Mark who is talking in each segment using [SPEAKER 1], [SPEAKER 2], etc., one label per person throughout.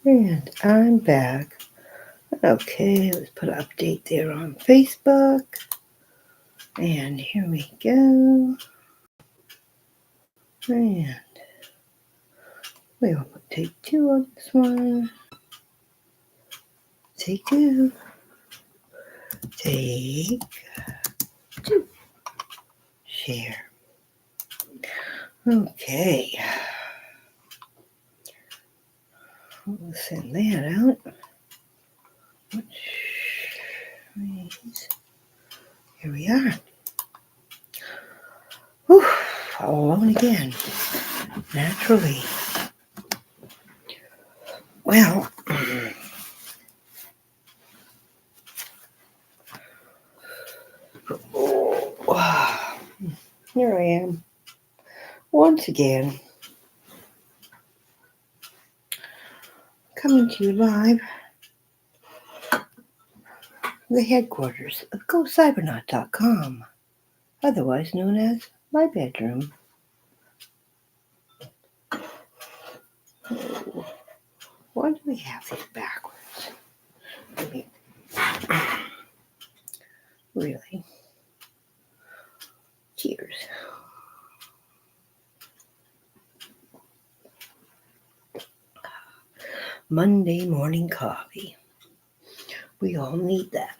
[SPEAKER 1] And I'm back. Okay, let's put an update there on Facebook. And here we go. And we will take 2 on this one. Take 2. Take 2. Share. Okay. We'll send that out. Here we are. Whew, all alone again. Naturally. Well, here I am. Once again. Coming to you live from the headquarters of GoCybernaut.com, otherwise known as my bedroom. Oh, why do we have these backwards? Really? Cheers. Monday morning coffee. We all need that.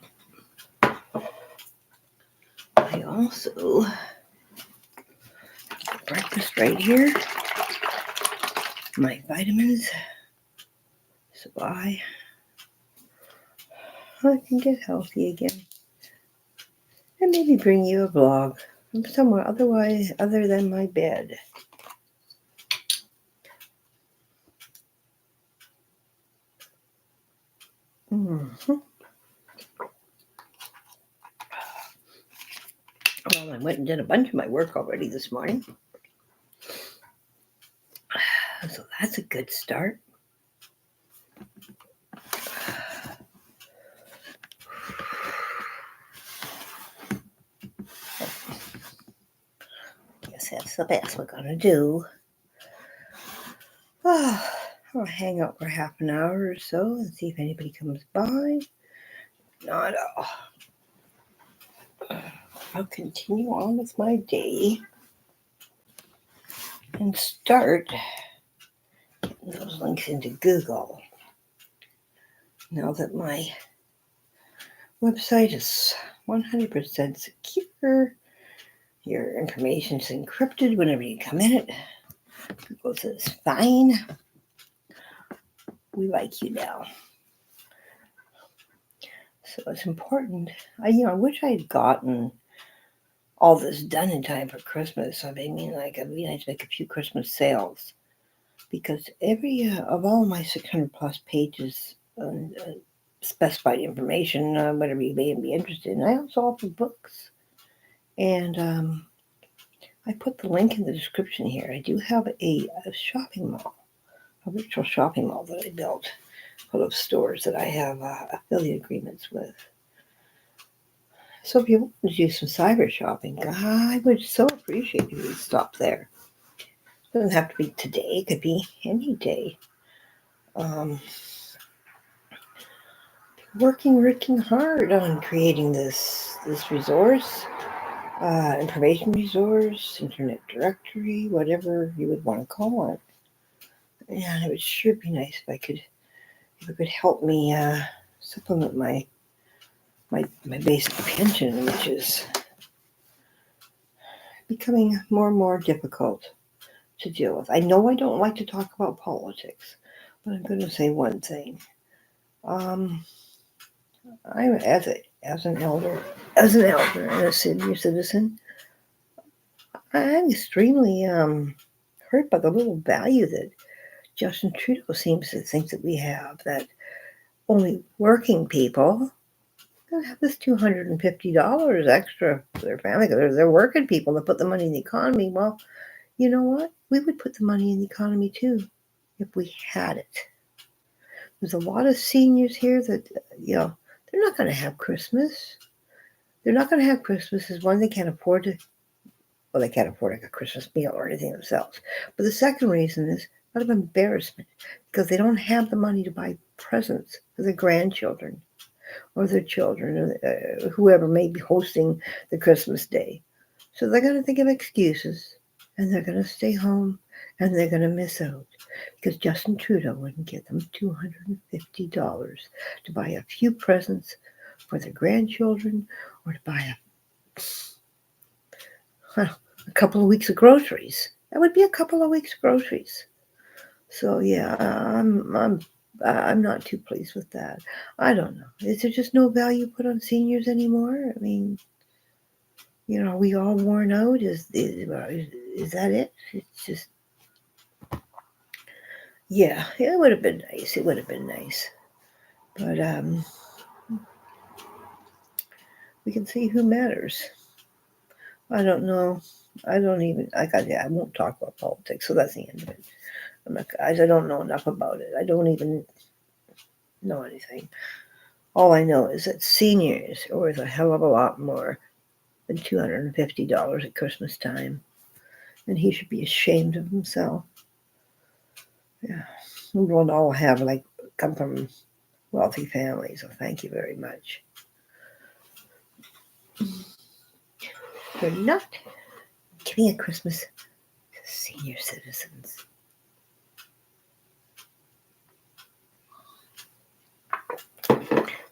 [SPEAKER 1] I also have breakfast right here. My vitamins. So I can get healthy again. And maybe bring you a vlog from somewhere other than my bed. Mm-hmm. Well, I went and did a bunch of my work already this morning. So that's a good start. Guess that's the best we're going to do. I'll hang out for half an hour or so and see if anybody comes by. Not I'll continue on with my day and start getting those links into Google. Now that my website is 100% secure, your information is encrypted whenever you come in it. Google says, fine, we like you now. So it's important. I wish I had gotten all this done in time for Christmas. I'd be nice to make a few Christmas sales, because every of all my 600 plus pages specified information, whatever you may be interested in. I also offer books, and I put the link in the description here. I do have a shopping mall, a virtual shopping mall that I built, full of stores that I have affiliate agreements with. So if you want to do some cyber shopping, I would so appreciate if you would stop there. It doesn't have to be today. It could be any day. Working hard on creating this resource, information resource, internet directory, whatever you would want to call it. And it would sure be nice if it could help me supplement my basic pension, which is becoming more and more difficult to deal with. I know I don't like to talk about politics, but I'm going to say one thing. I'm as an elder and a senior citizen, I'm extremely hurt by the little value that Justin Trudeau seems to think that we have, that only working people have this $250 extra for their family, because they're working people that put the money in the economy. Well, you know what? We would put the money in the economy too if we had it. There's a lot of seniors here that, they're not going to have Christmas. They're not going to have Christmas. Is one, they can't afford to, well, they can't afford a Christmas meal or anything themselves. But the second reason is out of embarrassment, because they don't have the money to buy presents for their grandchildren or their children, or whoever may be hosting the Christmas day. So they're going to think of excuses, and they're going to stay home, and they're going to miss out, because Justin Trudeau wouldn't give them $250 to buy a few presents for their grandchildren, or to buy a couple of weeks of groceries. That would be a couple of weeks of groceries. So yeah, I'm not too pleased with that. I don't know. Is there just no value put on seniors anymore? I mean, are we all worn out? Is that it? It's just, yeah, it would have been nice. It would have been nice, but we can see who matters. I don't know. I won't talk about politics, so that's the end of it. I don't know enough about it. I don't even know anything. All I know is that seniors are worth a hell of a lot more than $250 at Christmas time, and he should be ashamed of himself. Yeah, we don't all come from wealthy families, so thank you very much. We're not giving a Christmas to senior citizens.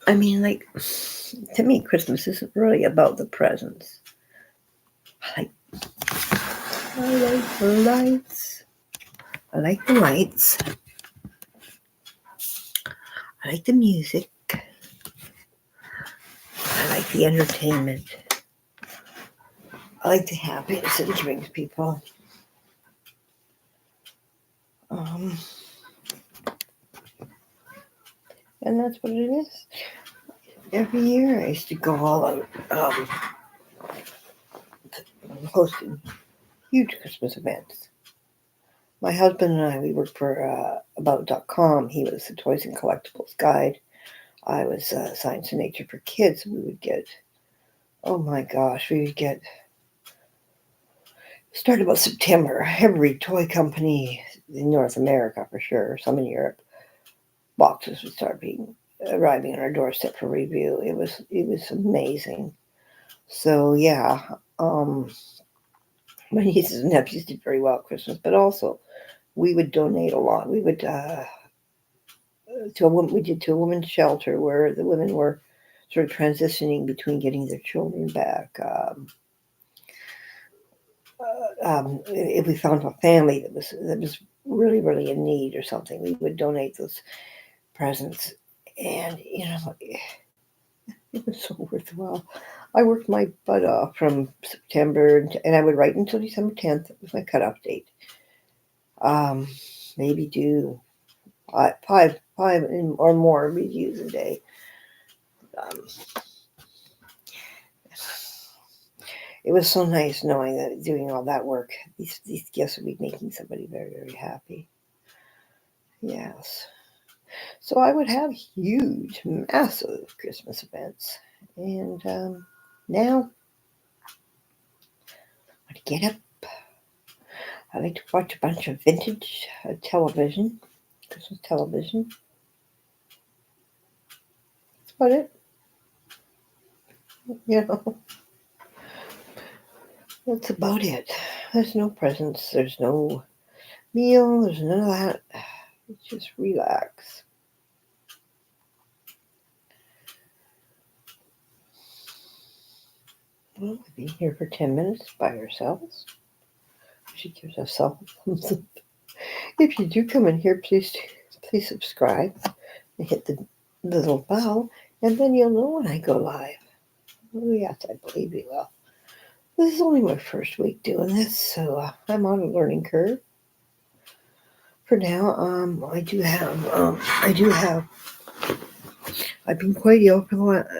[SPEAKER 1] I mean, to me, Christmas isn't really about the presents. I like the lights. I like the lights. I like the music. I like the entertainment. I like the happiness it brings people. And that's what it is. Every year I used to go all out hosting huge Christmas events. My husband and I, we worked for About.com. He was the Toys and Collectibles guide. I was Science and Nature for Kids. We would get, start about September, every toy company in North America for sure, some in Europe, boxes would start arriving on our doorstep for review. It was amazing. So yeah, my nieces and nephews did very well at Christmas, but also we would donate a lot. We would to a women's shelter where the women were sort of transitioning between getting their children back. If we found a family that was really, really in need or something, we would donate those presents. And, it was so worthwhile. I worked my butt off from September, and I would write until December 10th. It was my cutoff date. Maybe do five or more reviews a day. It was so nice knowing that doing all that work, these gifts would be making somebody very, very happy. Yes. So I would have huge, massive Christmas events. And now, I get up. I like to watch a bunch of vintage television, Christmas television. That's about it. That's about it. There's no presents. There's no meal. There's none of that. Just relax. Well, we've been here for 10 minutes by ourselves. She gives herself a thumbs up. If you do come in here, please subscribe and hit the little bell, and then you'll know when I go live. Oh, yes, I believe you will. This is only my first week doing this, so I'm on a learning curve. For now, I've been quite ill for the last,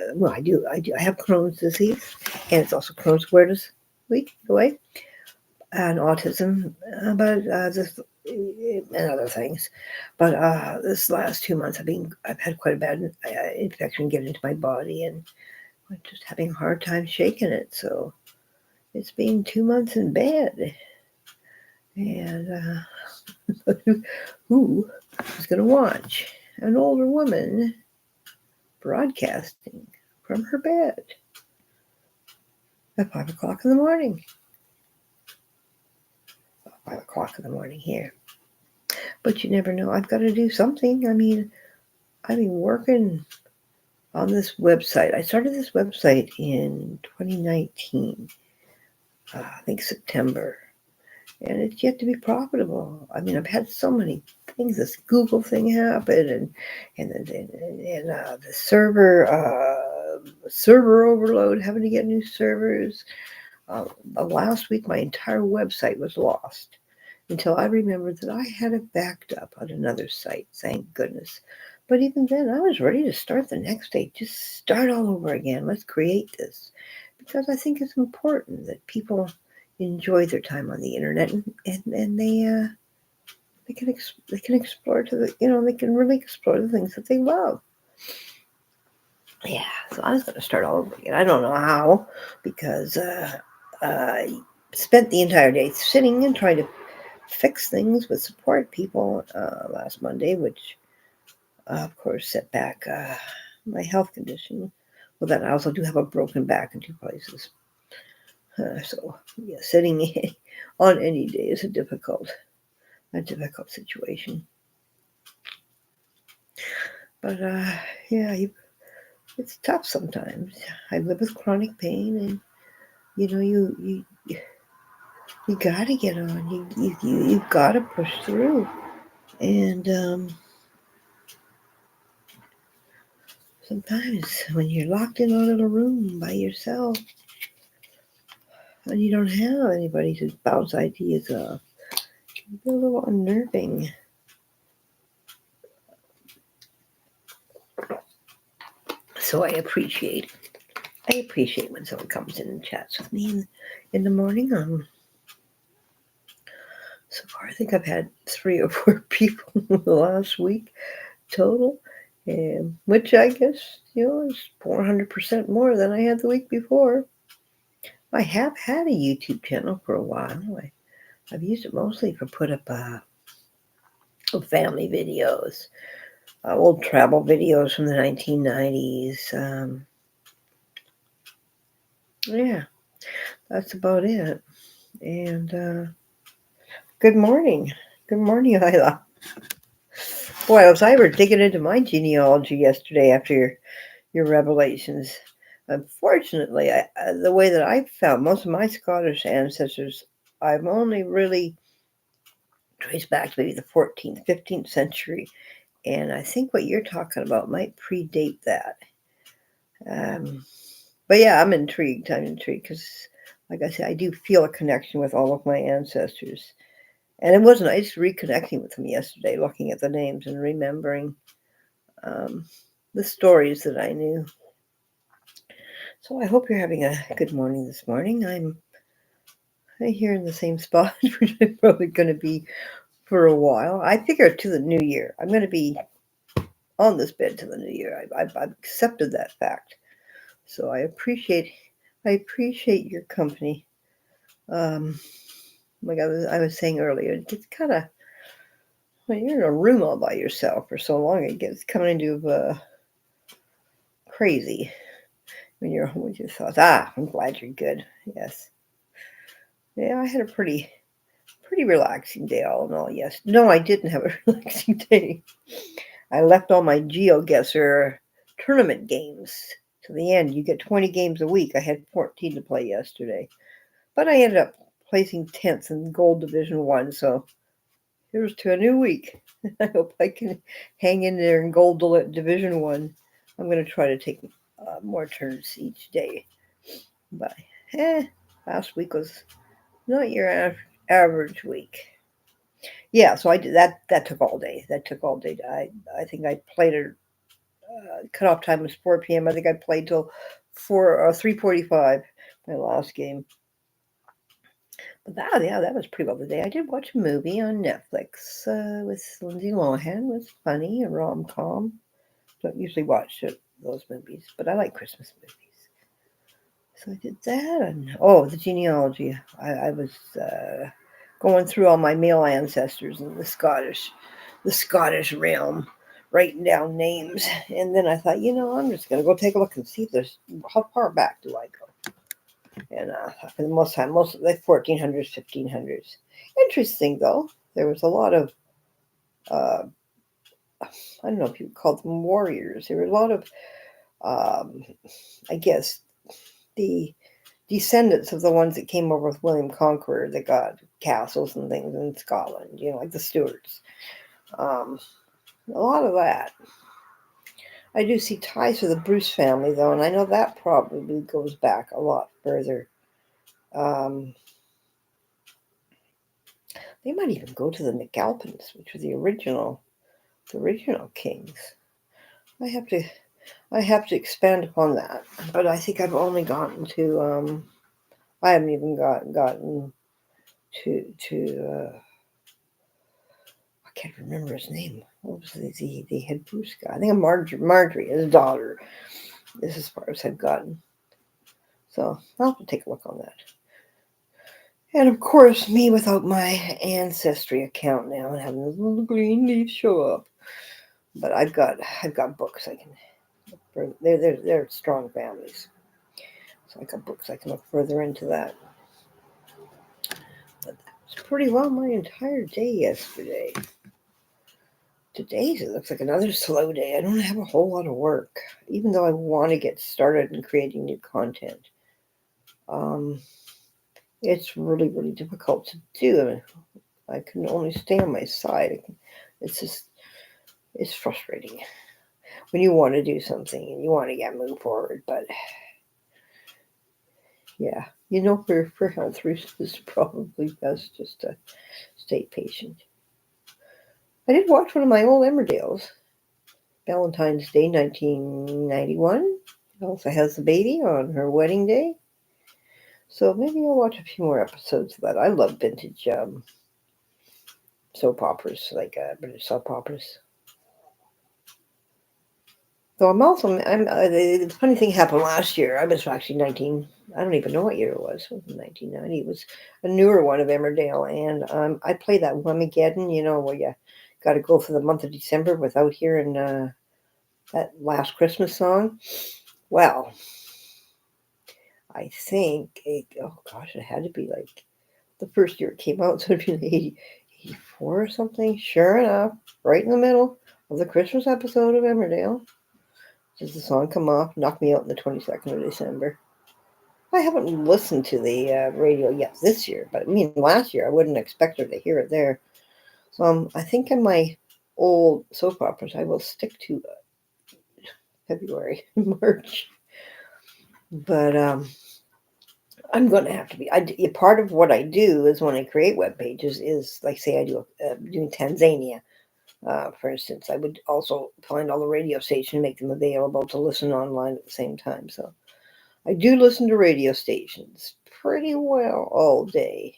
[SPEAKER 1] I have Crohn's disease, and it's also Crohn's awareness week, away, and autism, but and other things. But this last 2 months, I've had quite a bad infection get into my body, and I'm just having a hard time shaking it. So it's been 2 months in bed, and Who is going to watch an older woman broadcasting from her bed at 5 o'clock in the morning? 5 o'clock in the morning here. But you never know. I've got to do something. I mean, I've been working on this website. I started this website in 2019, I think September, and it's yet to be profitable. I mean, I've had so many things. This Google thing happened, and the server overload, having to get new servers. Last week, my entire website was lost until I remembered that I had it backed up on another site. Thank goodness. But even then, I was ready to start the next day. Just start all over again. Let's create this. Because I think it's important that people enjoy their time on the internet and they can explore they can really explore the things that they love. Yeah, so I was going to start all over again. I don't know how, because I spent the entire day sitting and trying to fix things with support people last Monday, which of course set back my health condition. Well, then I also do have a broken back in two places. So yeah, sitting on any day is a difficult situation. But yeah, it's tough sometimes. I live with chronic pain, and you gotta get on. You gotta push through. And sometimes when you're locked in a little room by yourself and you don't have anybody to bounce ideas off, it can be a little unnerving. So I appreciate when someone comes in and chats with me in the morning. So far, I think I've had 3 or 4 people last week total, which I guess is 400% more than I had the week before. I have had a YouTube channel for a while. I've used it mostly for put up family videos, old travel videos from the 1990s. Yeah, that's about it. And good morning. Good morning, Isla. Boy, I was ever digging into my genealogy yesterday after your revelations. Unfortunately, the way that I found most of my Scottish ancestors, I've only really traced back to maybe the 14th, 15th century. And I think what you're talking about might predate that. But yeah, I'm intrigued. Because, like I said, I do feel a connection with all of my ancestors. And it was nice reconnecting with them yesterday, looking at the names and remembering the stories that I knew. So I hope you're having a good morning this morning. I'm here in the same spot, which I'm probably going to be for a while. I figure to the new year. I'm going to be on this bed to the new year. I've accepted that fact. So I appreciate your company. Like I was saying earlier, it gets kind of, when you're in a room all by yourself for so long, it gets kind of crazy when you're home with your thoughts. I'm glad you're good. Yes. Yeah, I had a pretty relaxing day all in all. Yes. No, I didn't have a relaxing day. I left all my GeoGuessr tournament games to the end. You get 20 games a week. I had 14 to play yesterday. But I ended up placing 10th in Gold Division 1, so here's to a new week. I hope I can hang in there in Gold Division 1. I'm going to try to take more turns each day. But last week was not your average week. Yeah, so I did that. That took all day. I think I played it. Cutoff time was 4 p.m. I think I played till 3:45. My last game. But that was pretty well the day. I did watch a movie on Netflix with Lindsay Lohan. It was funny, a rom-com. Don't usually watch those movies, but I like Christmas movies. So I did that. And the genealogy. I was going through all my male ancestors in the Scottish realm, writing down names. And then I thought, I'm just going to go take a look and see if there's, how far back do I go? And for the most time, most of the 1400s, 1500s. Interesting, though. There was a lot of, uh, I don't know if you would call them warriors. There were a lot of, I guess, the descendants of the ones that came over with William Conqueror that got castles and things in Scotland, like the Stuarts. A lot of that. I do see ties to the Bruce family, though, and I know that probably goes back a lot further. They might even go to the McAlpins, which were the original kings. I have to expand upon that, but I think I've only gotten to. I haven't even gotten to. I can't remember his name. What was the head Bruce guy? I think Marjorie, his daughter. This is as far as I've gotten. So I'll have to take a look on that. And of course, me without my Ancestry account now and having those little green leaves show up. But I've got books I can. They're strong families, so I got books I can look further into that. But that was pretty well my entire day yesterday. Today's, it looks like another slow day. I don't have a whole lot of work, even though I want to get started in creating new content. It's really, really difficult to do. I mean, I can only stay on my side. It's frustrating when you want to do something and you want to get moved forward. But yeah, for health reasons, it's probably best just to stay patient. I did watch one of my old Emmerdales, Valentine's Day 1991. Elsa has the baby on her wedding day. So maybe I'll watch a few more episodes of that. I love vintage soap operas, like British soap operas. So the funny thing happened last year. I was actually 19. I don't even know what year it was. It was 1990. It was a newer one of Emmerdale. And I played that Whamageddon, where you got to go for the month of December without hearing that last Christmas song. Well, I think, it had to be like the first year it came out, so it'd be 84 or something. Sure enough, right in the middle of the Christmas episode of Emmerdale, does the song come off, Knock Me Out on the 22nd of December. I haven't listened to the radio yet this year, but I mean, last year I wouldn't expect her to hear it there. So I think in my old soap operas, I will stick to February, March. But I'm going to have to be. Part of what I do is when I create web pages is, like, say I do doing Tanzania, for instance. I would also find all the radio stations, make them available to listen online at the same time. So I do listen to radio stations pretty well all day.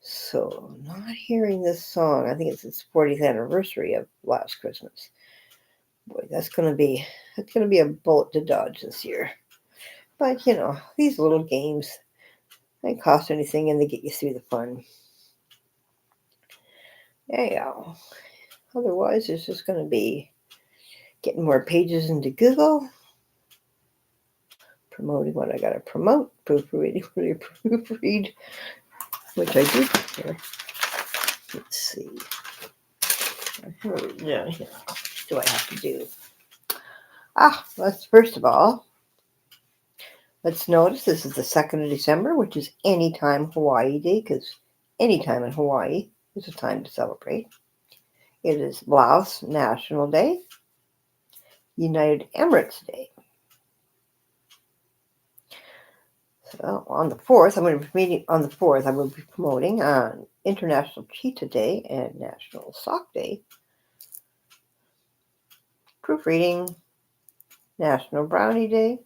[SPEAKER 1] So not hearing this song, I think it's its 40th anniversary of last Christmas. Boy, that's going to be a bullet to dodge this year. But these little games, they don't cost anything and they get you through the fun. Yeah. Otherwise, it's just going to be getting more pages into Google, promoting what I got to promote, proofreading what I proofread, which I do here. Let's see. What do I have to do? First of all, let's notice this is the 2nd of December, which is Anytime Hawaii Day, because anytime in Hawaii is a time to celebrate. It is Laos National Day, United Emirates Day. So on the 4th, I will be promoting on International Cheetah Day and National Sock Day, Proofreading, National Brownie Day,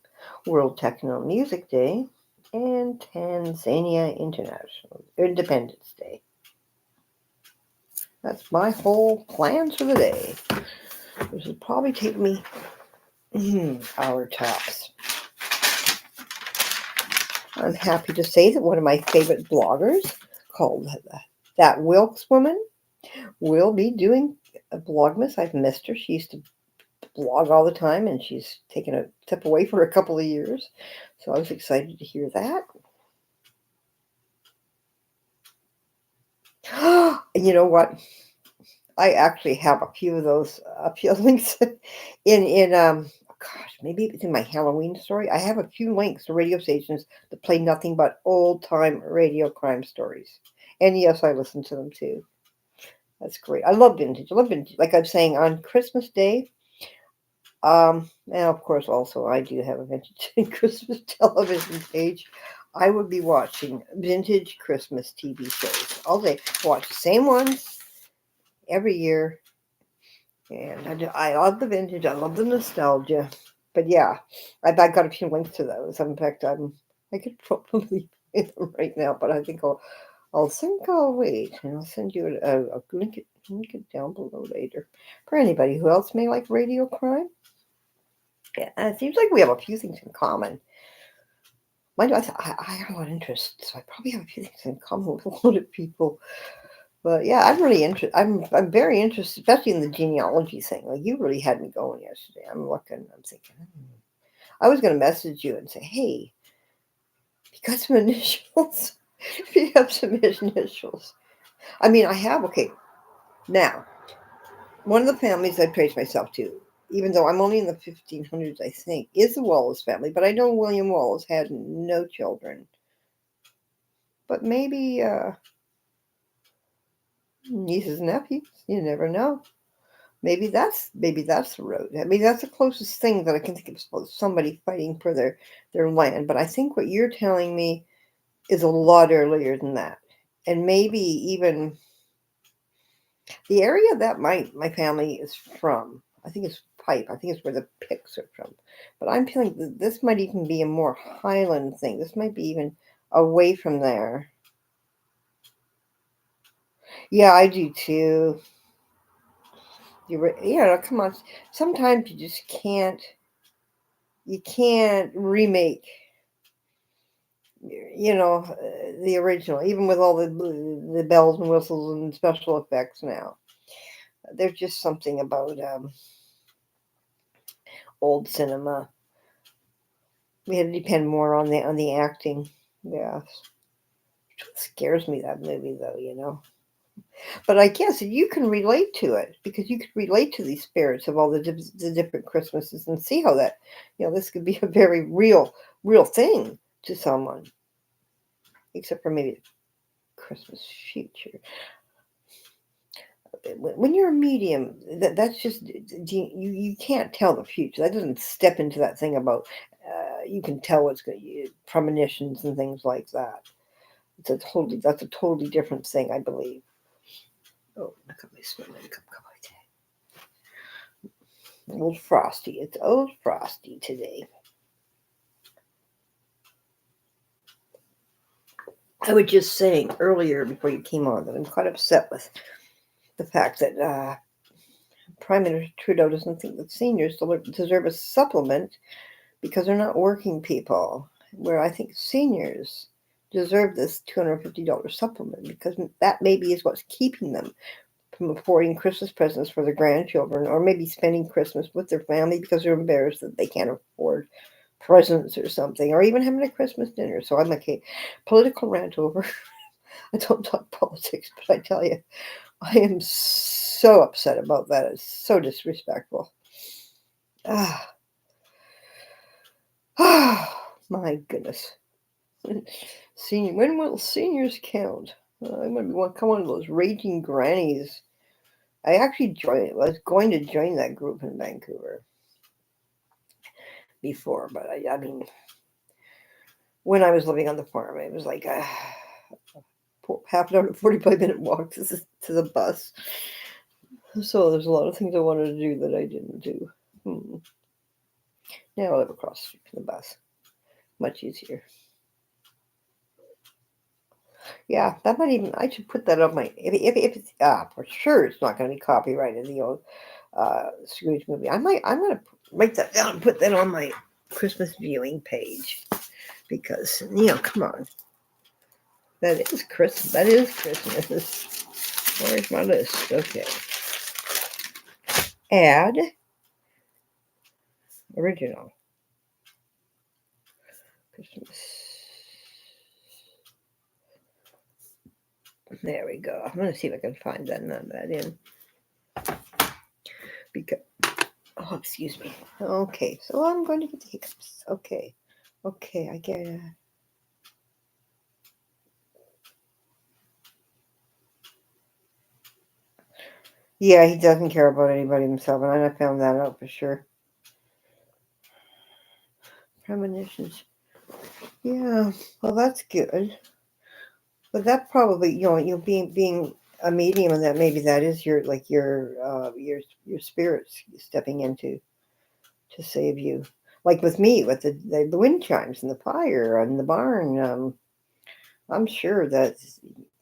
[SPEAKER 1] World Techno Music Day, and Tanzania International Independence Day. That's my whole plans for the day. This will probably take me hour tops. I'm happy to say that one of my favorite bloggers, called That Wilkes woman will be doing a Vlogmas. I've missed her. She used to blog all the time, and she's taken a step away for a couple of years. So I was excited to hear that. You know what? I actually have a few of those links gosh, maybe it's in my Halloween story. I have a few links to radio stations that play nothing but old time radio crime stories. And yes, I listen to them too. That's great. I love vintage. I love vintage. Like I'm saying, on Christmas Day, and of course also I do have a vintage Christmas television page. I would be watching vintage Christmas TV shows all day. Watch the same ones every year. And I love the vintage. I love the nostalgia. But yeah, I got a few links to those. In fact, I could probably play them right now, but I think I'll wait and I'll send you a link it down below later for anybody who else may like radio crime. Yeah, it seems like we have a few things in common. Mind you, I have a lot of interests, so I probably have a few things in common with a lot of people. But yeah, I'm really interested. I'm very interested, especially in the genealogy thing. Like you really had me going yesterday. I'm looking. I'm thinking. I was going to message you and say, hey, you got some initials? If you have some initials. I mean, I have. Okay, now one of the families I trace myself to, even though I'm only in the 1500s, I think, is the Wallace family. But I know William Wallace had no children. But maybe nieces and nephews. You never know. Maybe that's the road. I mean, that's the closest thing that I can think of somebody fighting for their land. But I think what you're telling me is a lot earlier than that, and maybe even the area that my family is from. I think it's Pipe. I think it's where the Picts are from. But I'm feeling that this might even be a more Highland thing. This might be even away from there. Yeah, I do too. Come on. Sometimes you just can't. You can't remake, the original, even with all the bells and whistles and special effects now. There's just something about old cinema. We had to depend more on the acting. Yeah, it scares me, that movie, though. But I guess you can relate to it because you could relate to these spirits of all the different Christmases and see how that, this could be a very real thing to someone, except for maybe Christmas future. When you're a medium, that's just you can't tell the future. That doesn't step into that thing about you can tell what's going, premonitions and things like that. That's a totally different thing, I believe. Oh, look at my swimming cup of tea. Old Frosty. It's Old Frosty today. I was just saying earlier before you came on that I'm quite upset with the fact that Prime Minister Trudeau doesn't think that seniors deserve a supplement because they're not working people, where I think seniors deserve this $250 supplement because that maybe is what's keeping them from affording Christmas presents for their grandchildren, or maybe spending Christmas with their family because they're embarrassed that they can't afford presents or something, or even having a Christmas dinner. So I'm okay. Political rant over. I don't talk politics, but I tell you, I am so upset about that. It's so disrespectful. My goodness. When will seniors count? I'm going to become one of those raging grannies. I actually was going to join that group in Vancouver before, but I mean, when I was living on the farm, it was like a half an hour to 45-minute walk to the bus. So there's a lot of things I wanted to do that I didn't do. Now I live across the street from the bus. Much easier. Yeah, that might even, I should put that on my, if it's, for sure it's not going to be copyrighted, the old Scrooge movie. I'm going to write that down and put that on my Christmas viewing page because, come on. That is Christmas. That is Christmas. Where's my list? Okay. Add original Christmas. There we go. I'm going to see if I can find that in. Because, oh, excuse me. Okay, so I'm going to get the hiccups. Okay, I get it. Yeah, he doesn't care about anybody himself, and I found that out for sure. Premonitions. Yeah, well, that's good. But that probably, being a medium, and that maybe that is your spirits stepping into to save you. Like with me, with the wind chimes and the fire and the barn. I'm sure that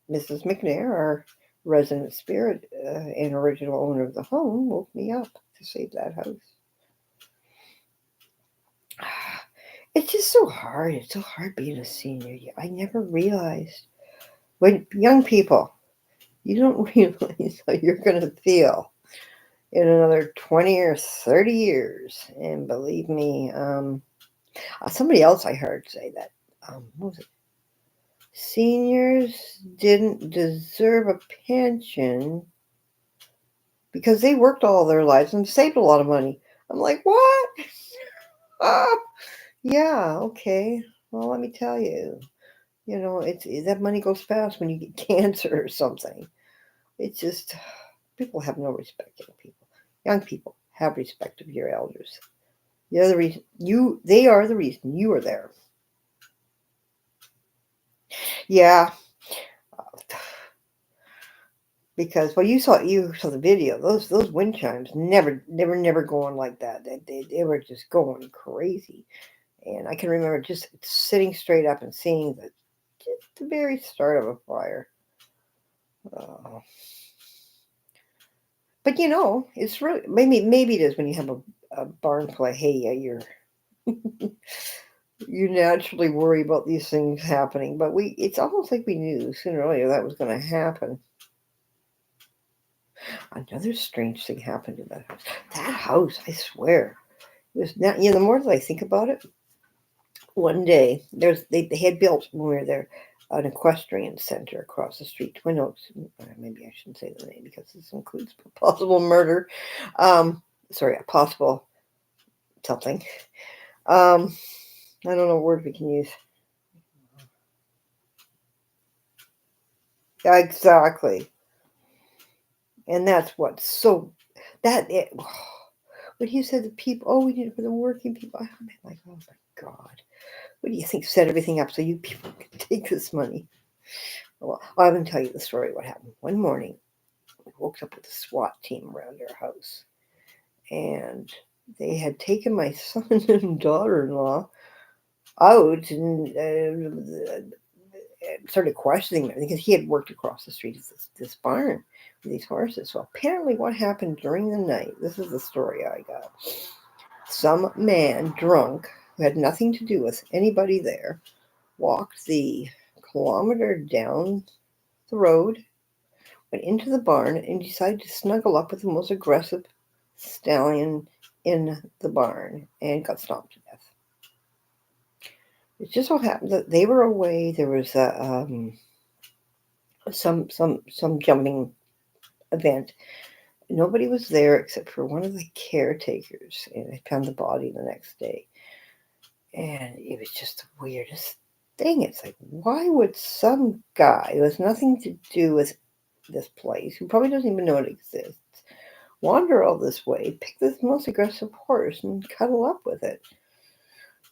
[SPEAKER 1] Mrs. McNair, our resident spirit and original owner of the home, woke me up to save that house. It's just so hard. It's so hard being a senior. I never realized when young people, you don't realize how you're going to feel in another 20 or 30 years. And believe me, somebody else I heard say that, what was it? Seniors didn't deserve a pension because they worked all their lives and saved a lot of money. I'm like, what? Yeah, okay. Well, let me tell you, it's that money goes fast when you get cancer or something. It's just people have no respect. Young people have respect of your elders. They're the reason they are the reason you are there. Yeah, because you saw the video. Those wind chimes never going like that. They were just going crazy. And I can remember just sitting straight up and seeing the very start of a fire. But it's really maybe it is when you have a barn play. Hey, you naturally worry about these things happening, but it's almost like we knew sooner or later that was going to happen. Another strange thing happened in that house. That house, I swear, it was not. The more that I think about it, one day they had built when we were there an equestrian center across the street, Twin Oaks. Maybe I shouldn't say the name because this includes possible murder. Sorry, a possible something. I don't know what word we can use. Exactly. And that's what so that it when he said the people, oh, we need it for the working people. I'm like, oh my God. What do you think set everything up so you people can take this money? Well, I'm going to tell you the story what happened. One morning, we woke up with a SWAT team around our house. And they had taken my son and daughter-in-law out and started questioning him because he had worked across the street of this barn with these horses. So apparently what happened during the night, this is the story I got. Some man drunk who had nothing to do with anybody there walked the kilometer down the road, went into the barn, and decided to snuggle up with the most aggressive stallion in the barn and got stomped to death. It just so happened that they were away. There was some jumping event. Nobody was there except for one of the caretakers, and they found the body the next day. And it was just the weirdest thing. It's like, why would some guy who has nothing to do with this place, who probably doesn't even know it exists, wander all this way, pick this most aggressive horse, and cuddle up with it?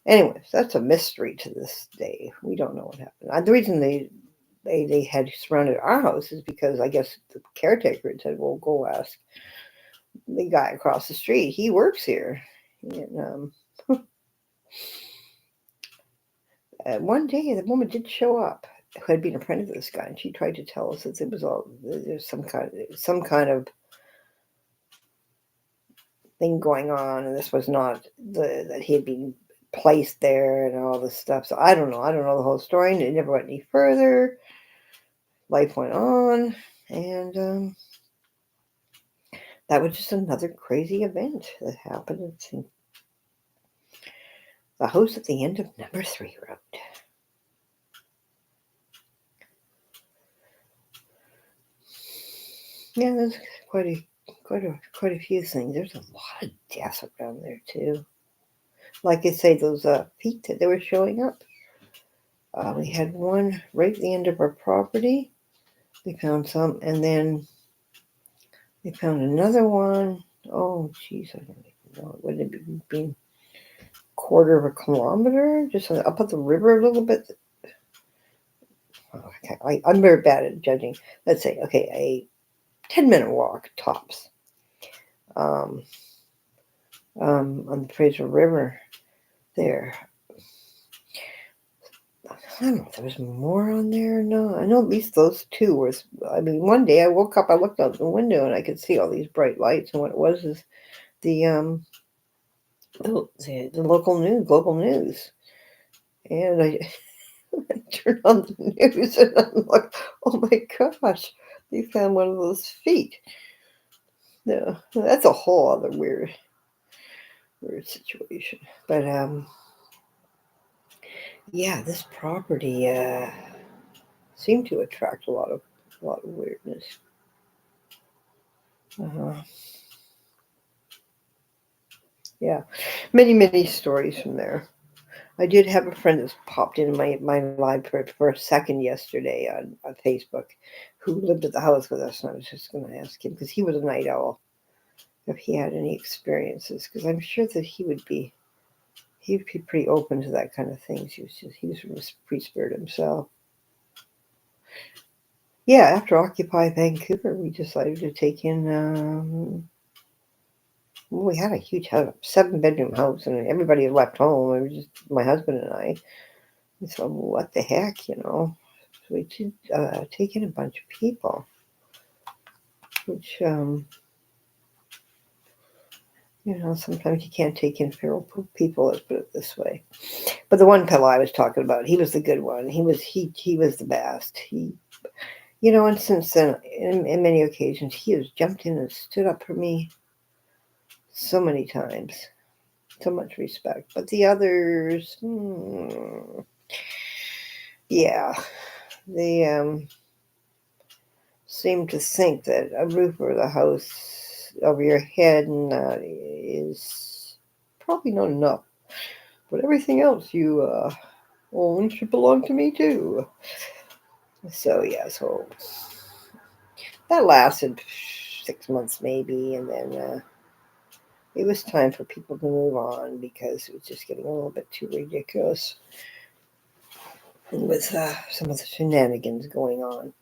[SPEAKER 1] Anyways, that's a mystery to this day. We don't know what happened. The reason they had surrounded our house is because I guess the caretaker had said, well, go ask the guy across the street. He works here. And one day, the woman did show up who had been a friend of this guy, and she tried to tell us that there's some kind of thing going on, and this was not that he had been placed there and all this stuff. So I don't know the whole story, and it never went any further. life went on, and that was just another crazy event that happened at the house at the end of number 3 road. Yeah, there's quite a few things. There's a lot of deaths around there too. Like I say, those feet that they were showing up. We had one right at the end of our property. We found some, and then we found another one. Oh, jeez, I don't even know. Would it be been quarter of a kilometer, just up at the river a little bit? Okay, I'm very bad at judging. Let's say, okay, a 10-minute walk tops um, on the Fraser River there. I don't know if there was more on there or not. I know at least those two were. I mean, one day I woke up, I looked out the window, and I could see all these bright lights. And what it was is the the local news, and I, I turned on the news, and I'm like, oh my gosh, they found one of those feet. No, that's a whole other weird situation. But yeah, this property seemed to attract a lot of weirdness. Uh-huh. Yeah, many stories from there. I did have a friend that's popped in my live for a second yesterday on Facebook, who lived at the house with us, and I was just going to ask him because he was a night owl if he had any experiences, because I'm sure that he'd be pretty open to that kind of things. He was from a free spirit himself. Yeah, after Occupy Vancouver, we decided to take in. Well, we had a huge house, 7-bedroom house, and everybody had left home. It was just my husband and I. And so what the heck, you know? So we did take in a bunch of people, which you know, sometimes you can't take in feral people. Let's put it this way. But the one fellow I was talking about, he was the good one. He was the best. You know, and since then, in many occasions, he has jumped in and stood up for me so many times. So much respect. But the others, yeah, they seem to think that a roof over the house over your head and is probably not enough. But everything else you own should belong to me too. So yeah, so that lasted 6 months maybe, and then it was time for people to move on because it was just getting a little bit too ridiculous with some of the shenanigans going on.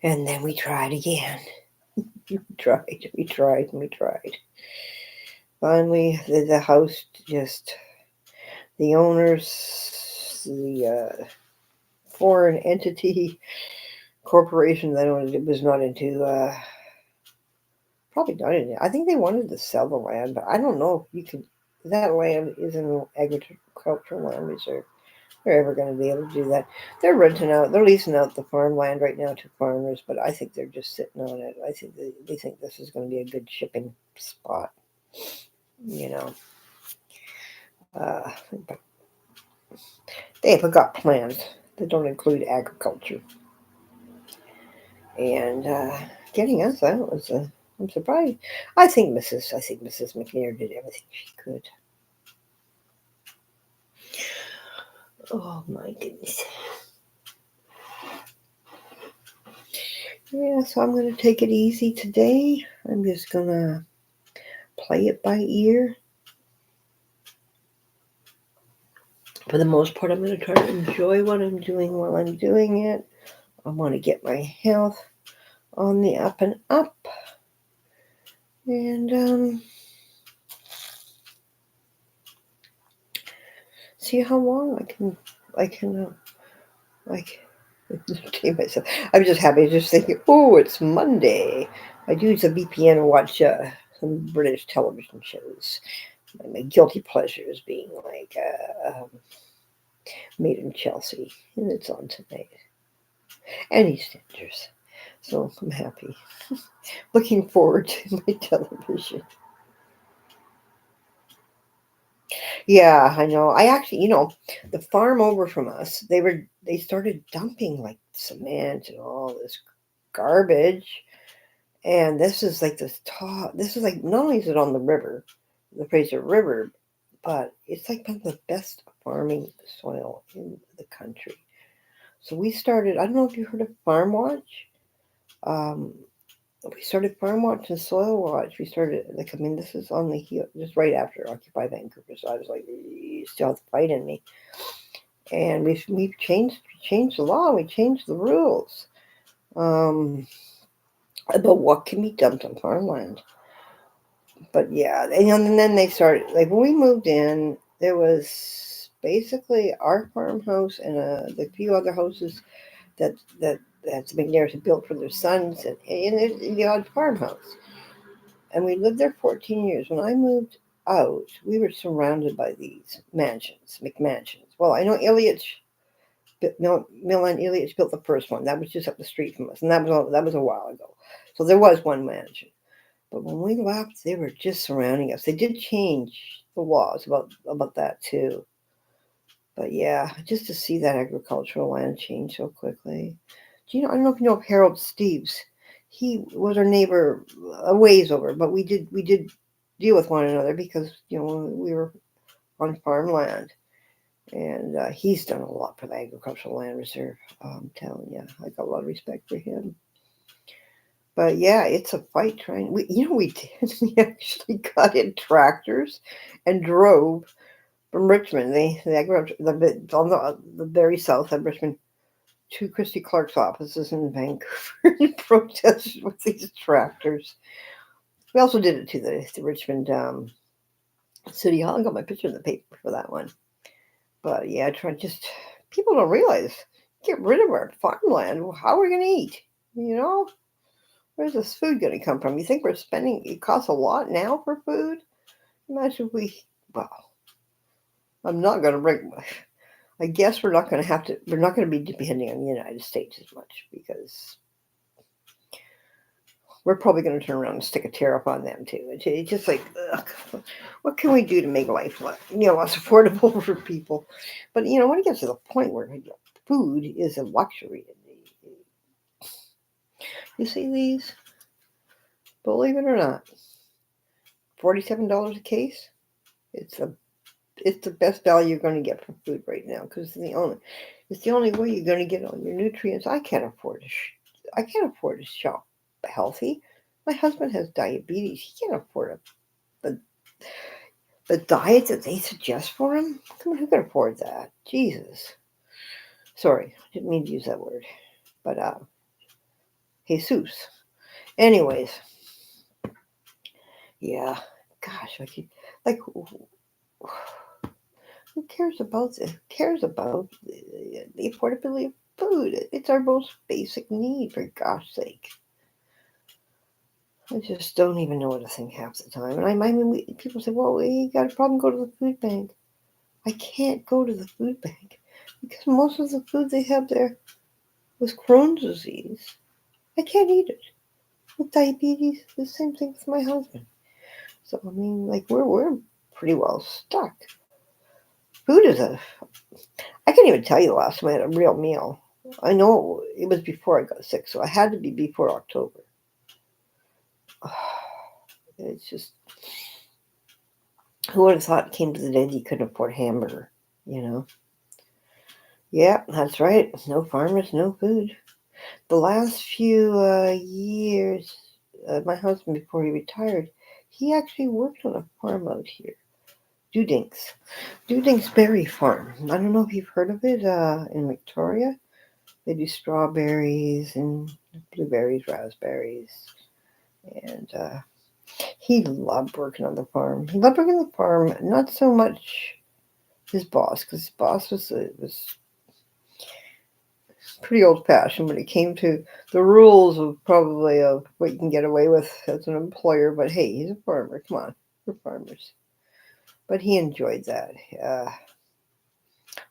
[SPEAKER 1] And then we tried again. we tried. Finally, the house just, the owners, the foreign entity corporation that owned it was not into, probably not into, I think they wanted to sell the land, but I don't know if you can, that land isn't agricultural land reserve. They're ever going to be able to do that. They're leasing out the farmland right now to farmers, but I think they're just sitting on it. I think they think this is going to be a good shipping spot, you know. But they've got plans that don't include agriculture. And getting us out was, I'm surprised. I think Mrs. McNair did everything she could. Oh my goodness. Yeah, so I'm going to take it easy today. I'm just going to play it by ear. For the most part, I'm going to try to enjoy what I'm doing while I'm doing it. I want to get my health on the up and up. And see how long I can entertain myself. I'm just happy just thinking, oh, it's Monday. I do use a VPN to watch some British television shows. My guilty pleasures being like made in Chelsea, and it's on tonight. And EastEnders. So I'm happy. Looking forward to my television. Yeah, I know. I actually, the farm over from us, they started dumping like cement and all this garbage. And this is like this top. This is like not only is it on the river, the Fraser River, but it's like one of the best farming soil in the country. So we started. I don't know if you heard of Farm Watch. Um, we started Farm Watch and Soil Watch. We started like I mean, this is on the heel just right after Occupy Vancouver. So I was like, you still have the fight in me. And we've changed the law. We changed the rules um, about what can be dumped on farmland. But yeah, and then they started like when we moved in, there was basically our farmhouse and the few other houses that that the McNairs had built for their sons and the odd farmhouse. And we lived there 14 years. When I moved out, we were surrounded by these mansions, McMansions. Well, I know Mill and Elliot's built the first one. That was just up the street from us, and that was a while ago. So there was one mansion. But when we left, they were just surrounding us. They did change the laws about that too. But yeah, just to see that agricultural land change so quickly. Do you know? I don't know if you know of Harold Steves. He was our neighbor a ways over, but we did deal with one another because we were on farmland, and he's done a lot for the agricultural land reserve. I'm telling you, I got a lot of respect for him. But yeah, it's a fight trying. We did. We actually got in tractors and drove from Richmond. I grew up on the very south of Richmond to Christy Clark's offices in Vancouver and protested with these tractors. We also did it to the Richmond City Hall. I got my picture in the paper for that one. But yeah, people don't realize get rid of our farmland. How are we going to eat? You know? Where's this food going to come from? You think we're spending, it costs a lot now for food? Imagine well, I'm not going to bring, I guess we're not going to be depending on the United States as much because we're probably going to turn around and stick a tariff on them too. It's just like, ugh, what can we do to make life less affordable for people? But, when it gets to the point where food is a luxury, you see these, believe it or not, $47 a case. It's the best value you're going to get for food right now because it's the only way you're going to get all your nutrients. I can't afford to shop healthy. My husband has diabetes. He can't afford the the diet that they suggest for him. Come on, who can afford that? Jesus. Sorry, I didn't mean to use that word. But Jesus. Anyways, yeah. Gosh, like who cares about this? Who cares about the affordability of food? It's our most basic need, for gosh sake. I just don't even know what to think half the time. And I mean, people say, well, you got a problem, go to the food bank. I can't go to the food bank because most of the food they have there was Crohn's disease. I can't eat it. With diabetes, the same thing with my husband. So, I mean, like, we're pretty well stuck. Food is I can't even tell you the last time I had a real meal. I know it was before I got sick, so it had to be before October. It's just, who would have thought it came to the day that you couldn't afford hamburger, you know? Yeah, that's right. No farmers, no food. The last few years, my husband, before he retired, he actually worked on a farm out here. Duding's Berry Farm. I don't know if you've heard of it in Victoria. They do strawberries and blueberries, raspberries. And he loved working on the farm. He loved working on the farm, not so much his boss, because his boss was pretty old fashioned when it came to the rules of probably of what you can get away with as an employer. But hey, he's a farmer. Come on, we're farmers. But he enjoyed that.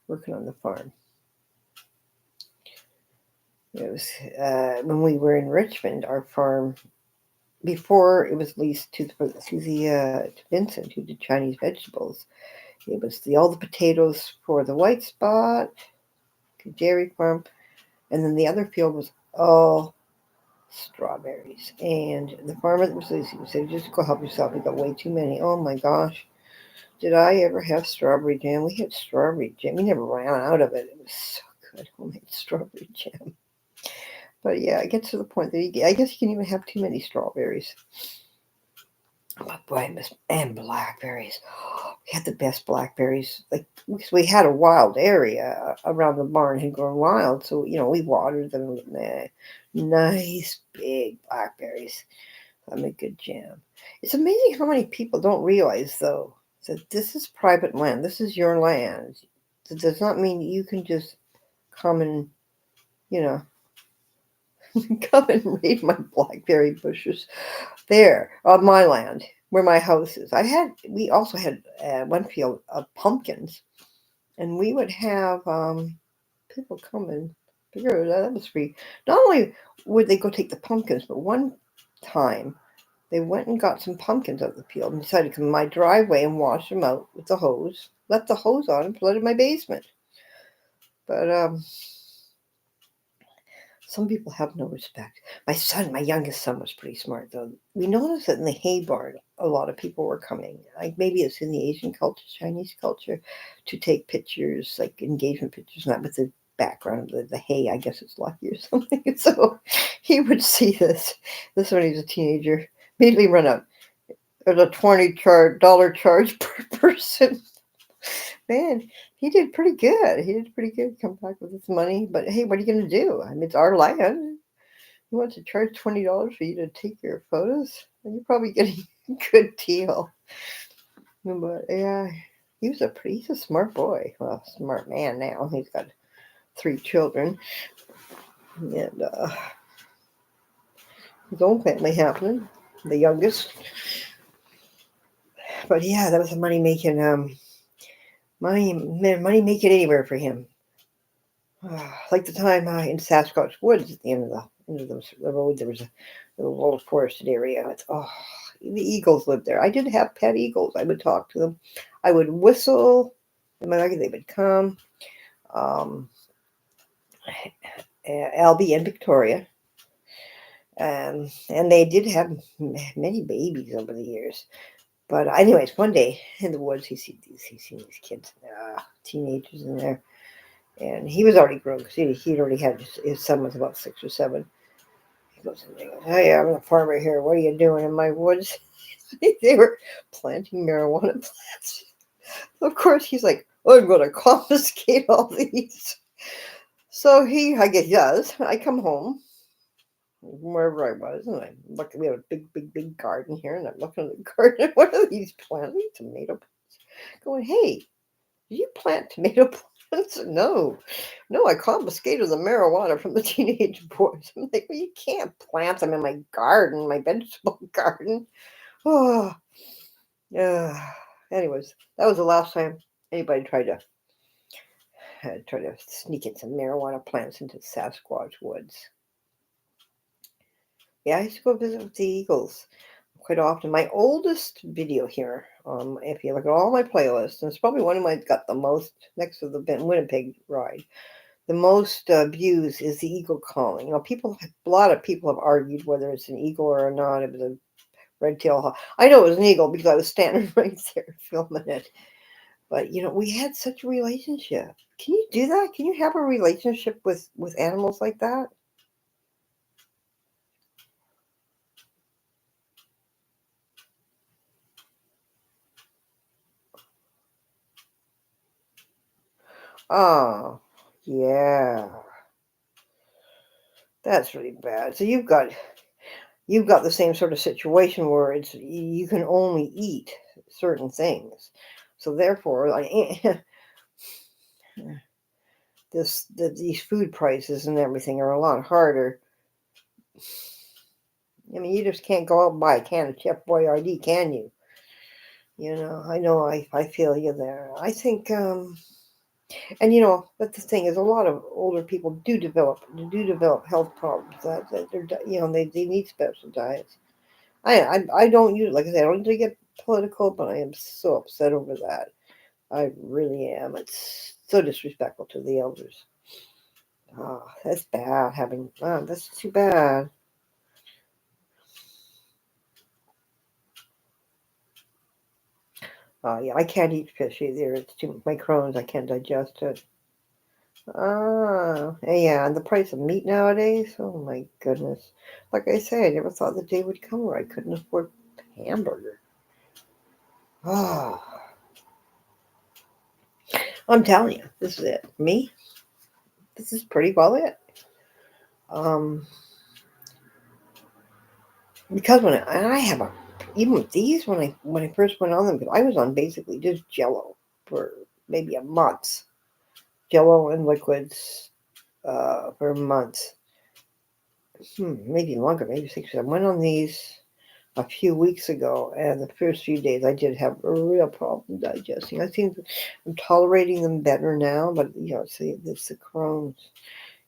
[SPEAKER 1] working on the farm. It was when we were in Richmond, our farm before it was leased to Vincent, who did Chinese vegetables. It was all the potatoes for the White Spot, dairy farm, and then the other field was all strawberries. And the farmer that was leasing said, "Just go help yourself. We got way too many." Oh my gosh, did I ever have strawberry jam? We had strawberry jam. We never ran out of it. It was so good, homemade strawberry jam. But yeah, it gets to the point that I guess you can even have too many strawberries. But boy, and blackberries. We had the best blackberries. Like we had a wild area around the barn had grown wild, so we watered them with nice big blackberries. I make good jam. It's amazing how many people don't realize though that this is private land. This is your land. That does not mean you can just come and you know come and raid my blackberry bushes there on my land where my house is. We also had one field of pumpkins, and we would have people come and figure that was free. Not only would they go take the pumpkins, but one time they went and got some pumpkins out of the field and decided to come in my driveway and wash them out with the hose. Left the hose on and flooded my basement. But some people have no respect. My youngest son, was pretty smart though. We noticed that in the hay barn, a lot of people were coming. Like maybe it's in the Asian culture, Chinese culture, to take pictures, like engagement pictures, not with the background of the hay. I guess it's lucky or something. So he would see this. This when he was a teenager, immediately run out. There's a $20 charge per person. Man, he did pretty good. He did pretty good. Come back with his money, but hey, what are you going to do? I mean, it's our land. He wants to charge $20 for you to take your photos, and you're probably getting a good deal. But yeah, he's a smart boy. Well, smart man now. He's got 3 children, and his own family happening. The youngest, but yeah, that was a money making money making anywhere for him. Like the time in Sasquatch Woods at the end of the road, there was a little forested area. The eagles lived there. I did have pet eagles. I would talk to them. I would whistle. They would come. Um, Albie and Victoria. And they did have many babies over the years. But anyways, one day in the woods, he's seen these kids, teenagers in there. And he was already grown because he'd already had his son was about 6 or 7. He goes and he goes, "Hey, I'm a farmer here. What are you doing in my woods?" They were planting marijuana plants. Of course, he's like, "I'm going to confiscate all these." So I guess he does. I come home wherever I was, and I look. We have a big garden here, and I'm looking at the garden. What are these plants? These tomato plants. Going, "Hey, did you plant tomato plants?" No, I confiscated the marijuana from the teenage boys. I'm like, "Well, you can't plant them in my garden, my vegetable garden." Oh, yeah. Anyways, that was the last time anybody tried to sneak in some marijuana plants into Sasquatch Woods. Yeah, I used to go visit with the Eagles quite often. My oldest video here, if you look at all my playlists, and it's probably one of my got the most next to the Winnipeg ride. The most views is the eagle calling. A lot of people have argued whether it's an eagle or not. It was a red-tailed hawk. I know it was an eagle because I was standing right there filming it. But we had such a relationship. Can you do that? Can you have a relationship with animals like that? Oh, yeah. That's really bad. So you've got the same sort of situation where it's you can only eat certain things. So therefore, like these food prices and everything are a lot harder. I mean, you just can't go out and buy a can of Chef Boyardee, can you? I know I feel you there. I think And but the thing is, a lot of older people do develop health problems that they need special diets. I don't use, like I said, I don't need to get political, but I am so upset over that. I really am. It's so disrespectful to the elders. Oh, that's bad. That's too bad. Yeah, I can't eat fish either. It's too my Crohn's. I can't digest it. Yeah, and the price of meat nowadays. Oh my goodness. Like I say, I never thought the day would come where I couldn't afford hamburger. Ah, I'm telling you, this is it. Me, this is pretty well it. Um, because and I have even with these when I first went on them, because I was on basically just Jello for maybe a month, Jello and liquids for months, maybe longer, maybe 6 years. I went on these a few weeks ago, and the first few days I did have a real problem digesting. I think I'm tolerating them better now, but it's the Crohn's.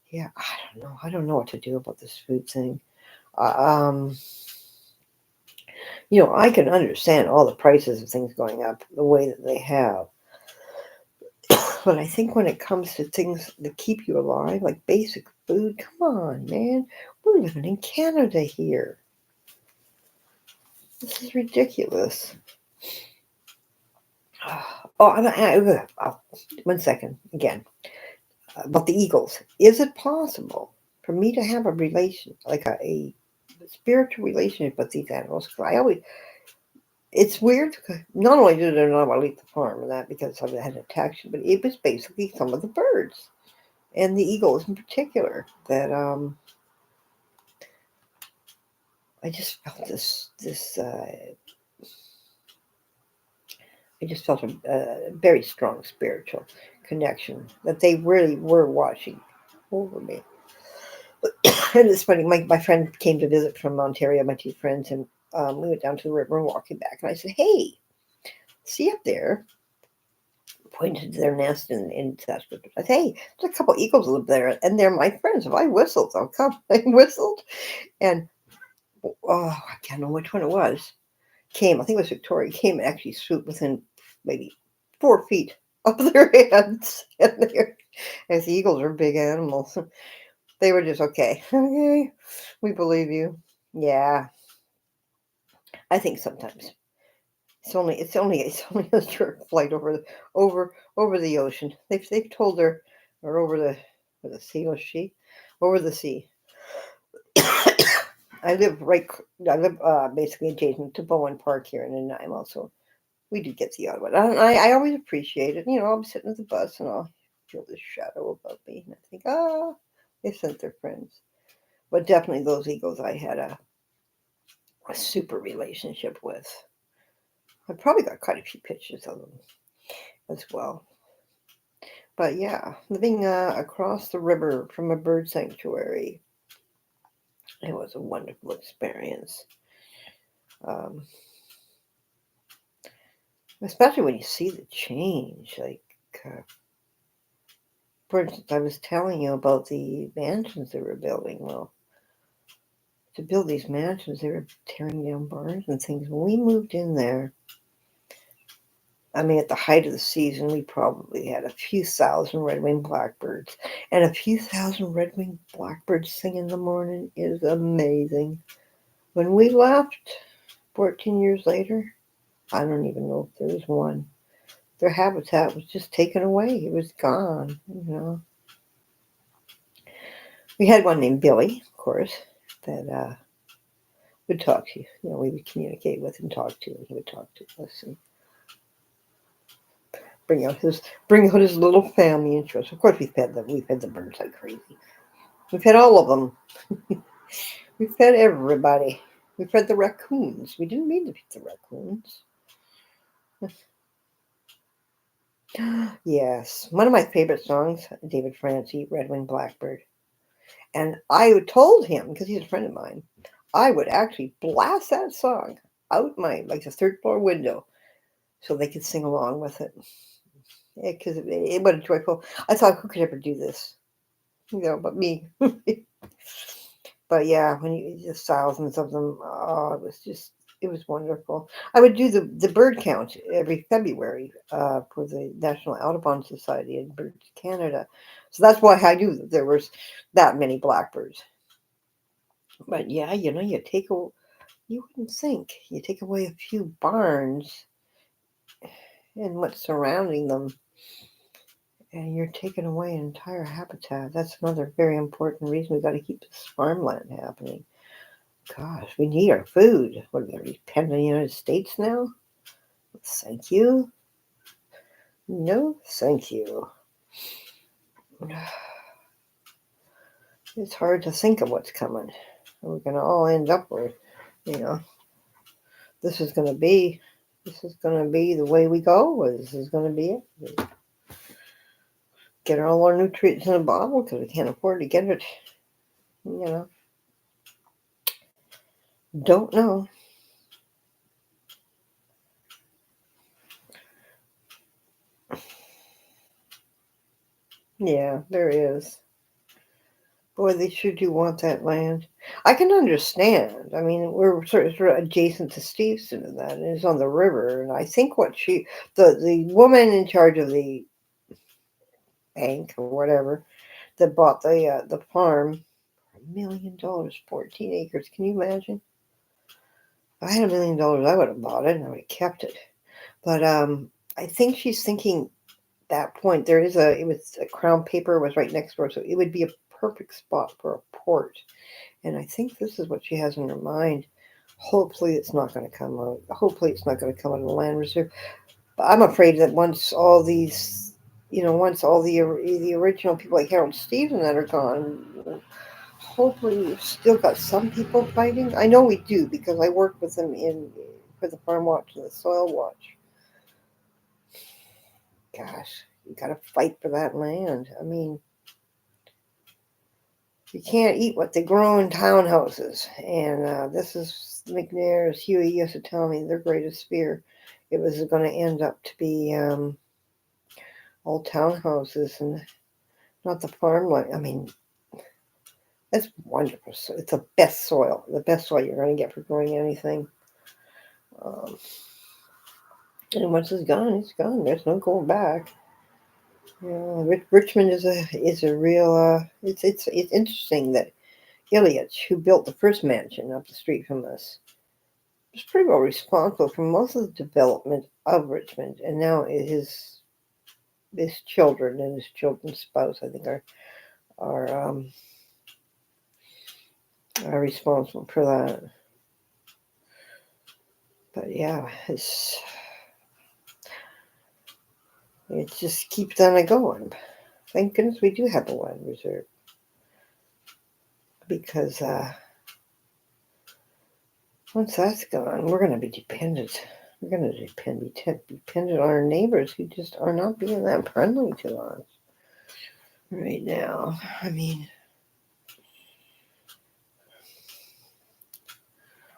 [SPEAKER 1] Yeah, I don't know. I don't know what to do about this food thing. Uh, Um, I can understand all the prices of things going up the way that they have, but I think when it comes to things that keep you alive, like basic food, come on, man. We're living in Canada here. This is ridiculous. Oh, one second again about the Eagles. Is it possible for me to have a relation, like a spiritual relationship with these animals? 'Cause it's weird. Not only did I not want to leave the farm and that because I had an attachment, but it was basically some of the birds and the eagles in particular that I just felt this. I just felt a very strong spiritual connection that they really were watching over me. And it's funny. My friend came to visit from Ontario. My two friends, and we went down to the river and walking back. And I said, "Hey, see up there?" Pointed to their nest in Saskatchewan. I said, "Hey, there's a couple eagles live there, and they're my friends. If I whistled, they'll come." I whistled, and I can't know which one it was. Came, I think it was Victoria. Came and actually swooped within maybe 4 feet of their heads, and as the eagles are big animals, they were just okay. Okay, we believe you. Yeah, I think sometimes it's only a short flight over the ocean. They've told her, or over the sea, was she over the sea. I live right. I live basically adjacent to Bowen Park here in Nanaimo, so we do get the odd one. I always appreciate it. I'll be sitting at the bus and I'll feel this shadow above me, and I think, they sent their friends. But definitely those eagles, I had a super relationship with. I probably got quite a few pictures of them as well. But yeah, living across the river from a bird sanctuary, it was a wonderful experience. Um, Especially when you see the change. Like, for instance, I was telling you about the mansions they were building. Well, to build these mansions, they were tearing down barns and things. When we moved in there, I mean, at the height of the season, we probably had a few thousand red-winged blackbirds. And a few thousand red-winged blackbirds sing in the morning is amazing. When we left 14 years later, I don't even know if there was one. Their habitat was just taken away. It was gone. We had one named Billy, of course, that would talk to you. We would communicate with and talk to, and he would talk to us and bring out his little family into us. Of course, we fed them. We fed the birds like crazy. We fed all of them. We fed everybody. We fed the raccoons. We didn't mean to feed the raccoons. Yes, one of my favorite songs, David Francie, Red Winged Blackbird. And I told him, because he's a friend of mine, I would actually blast that song out the third floor window so they could sing along with it. because it was joyful. I thought, who could ever do this? But me. But yeah, when you just thousands of them, oh, it was wonderful. I would do the bird count every February for the National Audubon Society in Birds Canada. So that's why I knew that there was that many blackbirds. But yeah, you wouldn't think you take away a few barns and what's surrounding them, and you're taking away an entire habitat. That's another very important reason we got to keep this farmland happening. Gosh, we need our food. What are we dependent on the United States now? Thank you. No, thank you. It's hard to think of what's coming. We're going to all end up where, you know, this is going to be. This is going to be the way we go. This is going to be it. Get all our nutrients in a bottle because we can't afford to get it. Don't know. Yeah, there is. Boy, they sure do want that land. I can understand. I mean, we're sort of adjacent to Stevenson and that, and it's on the river. And I think the woman in charge of the bank or whatever that bought the farm, $1 million, 14 acres. Can you imagine? If I had $1 million, I would have bought it and I would have kept it. But I think she's thinking that point. It was a Crown Paper was right next door, so it would be a perfect spot for a port. And I think this is what she has in her mind. Hopefully, it's not going to come out. Hopefully, it's not going to come out of the land reserve. But I'm afraid that once all the original people like Harold Steve and that are gone, hopefully we've still got some people fighting. I know we do because I work with them for the Farm Watch and the Soil Watch. Gosh, you got to fight for that land. I mean, you can't eat what they grow in townhouses. And this is McNair's, Huey used to tell me their greatest fear. It was going to end up to be all townhouses and not the farmland. I mean, that's wonderful. So it's the best soil you're going to get for growing anything. Um, and once it's gone, it's gone. There's no going back. Richmond is a real. It's interesting that Ilyich, who built the first mansion up the street from us, was pretty well responsible for most of the development of Richmond, and now his children and his children's spouse, I think, are responsible for that. But yeah, it just keeps on going. Thank goodness we do have a land reserve, because once that's gone, we're going to be dependent. We're going to be dependent on our neighbors who just are not being that friendly to us right now. I mean,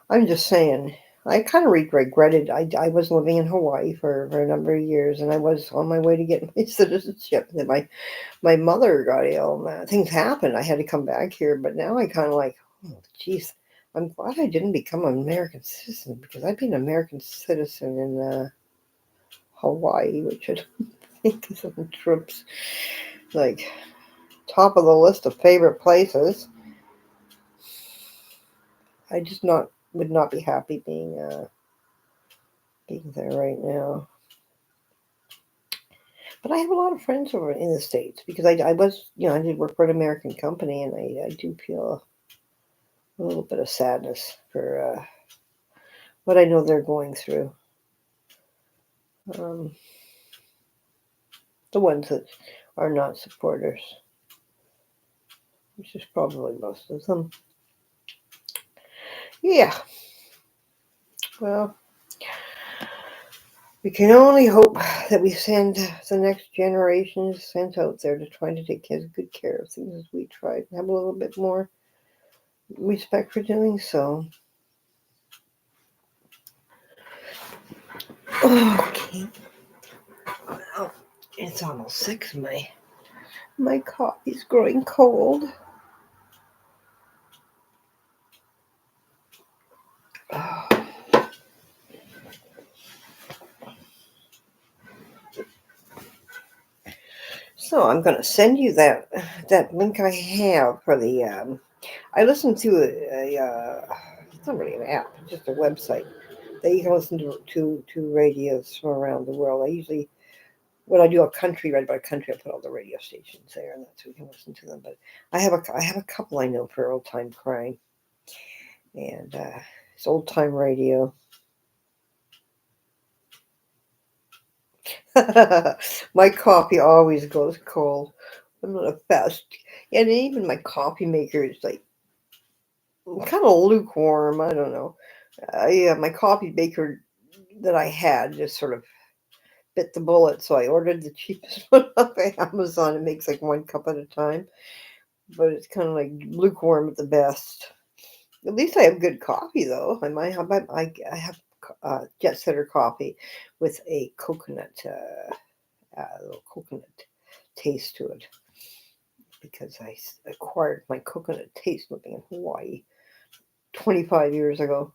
[SPEAKER 1] I'm just saying, I kind of regretted. I was living in Hawaii for a number of years, and I was on my way to get my citizenship. And then my mother got ill, and things happened. I had to come back here, but now I kind of like, oh, geez, I'm glad I didn't become an American citizen, because I'd be an American citizen in Hawaii, which I don't think is on trips like top of the list of favorite places. I just would not be happy being there right now. But I have a lot of friends over in the States because I was, I did work for an American company, and I do feel a little bit of sadness for what I know they're going through. The ones that are not supporters, which is probably most of them. Yeah. Well, we can only hope that we send the next generation sent out there to try to take good care of things as we try and have a little bit more respect for doing so. Okay. Well, It's almost 6. My coffee's growing cold. Oh. So I'm going to send you that link I have for the. I listened to it's not really an app, it's just a website that you can listen to radios from around the world. I usually, when I do a country, right about a country, I put all the radio stations there, and that's so we can listen to them. But I have a couple I know for old time crying, and it's old time radio. My coffee always goes cold. I'm not a fast, and even my coffee maker is like kind of lukewarm. I don't know. Yeah, my coffee maker that I had just sort of bit the bullet, so I ordered the cheapest one off of Amazon. It makes like 1 cup at a time, but it's kind of like lukewarm at the best. At least I have good coffee though. I have jet setter coffee with a little coconut taste to it because I acquired my coconut taste living in Hawaii 25 years ago.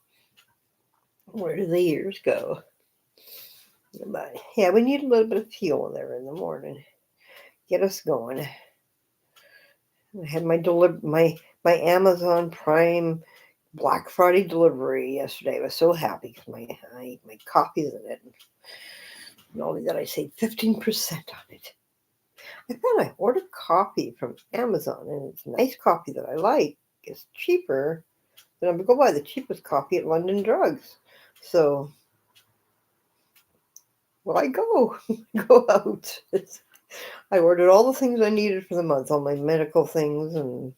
[SPEAKER 1] Where do the years go? But yeah, we need a little bit of fuel there in the morning. Get us going. I had my Amazon Prime Black Friday delivery yesterday. I was so happy because my coffee's in it. Not only that, I saved 15% on it. I found I ordered coffee from Amazon, and it's nice coffee that I like. It's cheaper than I'm gonna go buy the cheapest coffee at London Drugs. So, well, I go go out. I ordered all the things I needed for the month, all my medical things and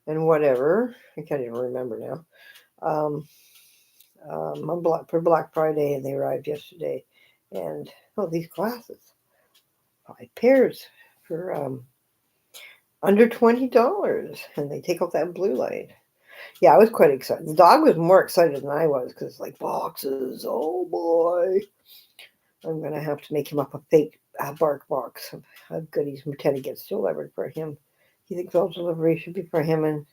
[SPEAKER 1] whatever. I can't even remember now. Um, for Black Friday, and they arrived yesterday. And oh, these glasses, 5 pairs for under $20, and they take out that blue light. Yeah, I was quite excited. The dog was more excited than I was because like boxes. Oh boy, I'm gonna have to make him up a fake bark box of goodies Teddy gets delivered for him. He thinks all delivery should be for him, and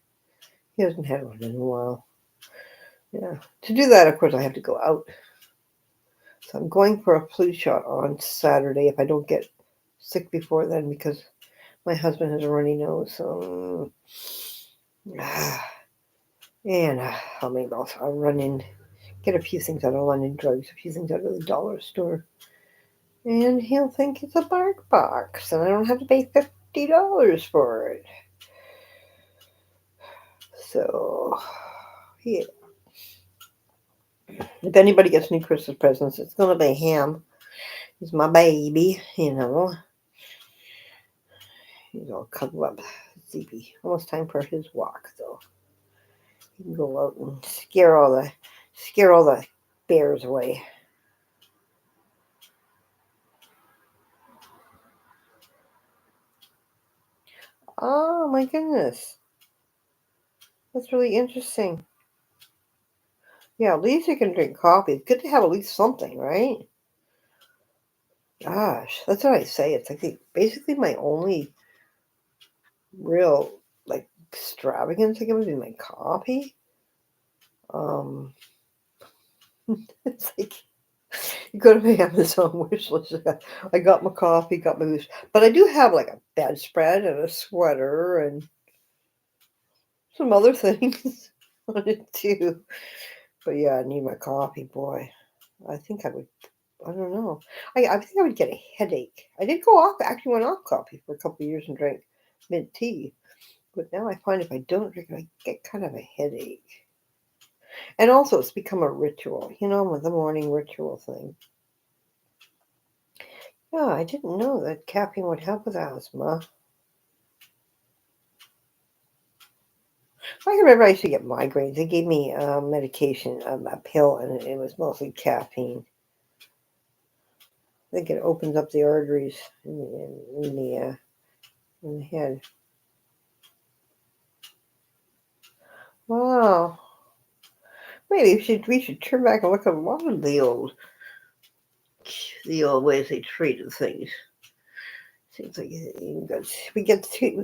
[SPEAKER 1] he hasn't had one in a while. Yeah, to do that, of course, I have to go out. So I'm going for a flu shot on Saturday if I don't get sick before then because my husband has a runny nose. So, and I'll run in, get a few things out of London Drugs, a few things out of the dollar store, and he'll think it's a bark box, and I don't have to pay $50 for it. So, yeah. If anybody gets me Christmas presents, it's gonna be him. He's my baby, you know. He's all cuddled up, sleepy. Almost time for his walk, though. He can go out and scare all the bears away. Oh my goodness, that's really interesting. Yeah, at least you can drink coffee. It's good to have at least something, right? Gosh, that's what I say. It's like basically my only real like extravagance. I think would be my coffee. Um, it's like you go to my Amazon wish list. I got my coffee, got my boost, but I do have like a bedspread and a sweater and some other things on it too. But yeah, I need my coffee, boy. I think I would. I don't know. I think I would get a headache. I did go off. Actually, went off coffee for a couple of years and drank mint tea. But now I find if I don't drink it, I get kind of a headache. And also, it's become a ritual. With the morning ritual thing. Yeah, I didn't know that caffeine would help with asthma. I remember I used to get migraines. They gave me medication, a pill, and it was mostly caffeine. I think it opens up the arteries in the head. Wow. Maybe we should turn back and look at a lot of the old ways they treated things. Seems like we get too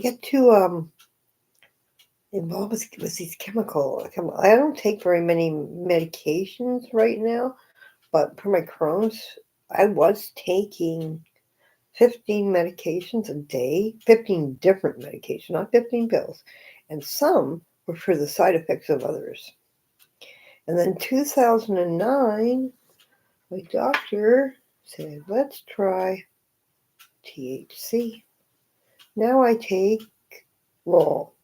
[SPEAKER 1] involved with these I don't take very many medications right now, but for my Crohn's, I was taking 15 medications a day, 15 different medications, not 15 pills, and some were for the side effects of others. And then 2009, my doctor said, let's try THC. Now I take, well,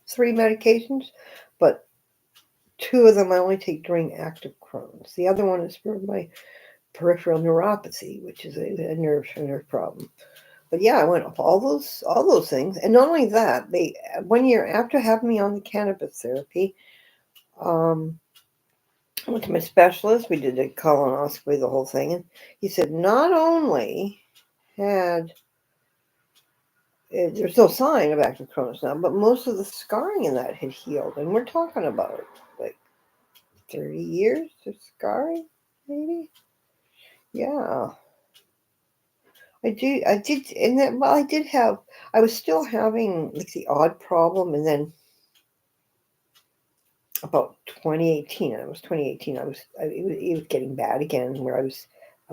[SPEAKER 1] 3 medications, but 2 of them I only take during active Crohn's. The other one is for my peripheral neuropathy, which is a nerve problem. But yeah, I went off all those things, and not only that, they 1 year after having me on the cannabis therapy, um, I went to my specialist. We did a colonoscopy, the whole thing, and he said not only had there's no sign of active Crohn's now, but most of the scarring in that had healed, and we're talking about like 30 years of scarring, maybe. Yeah, I did, and then well, I was still having like the odd problem, and then about 2018. It was 2018. It was getting bad again, where I was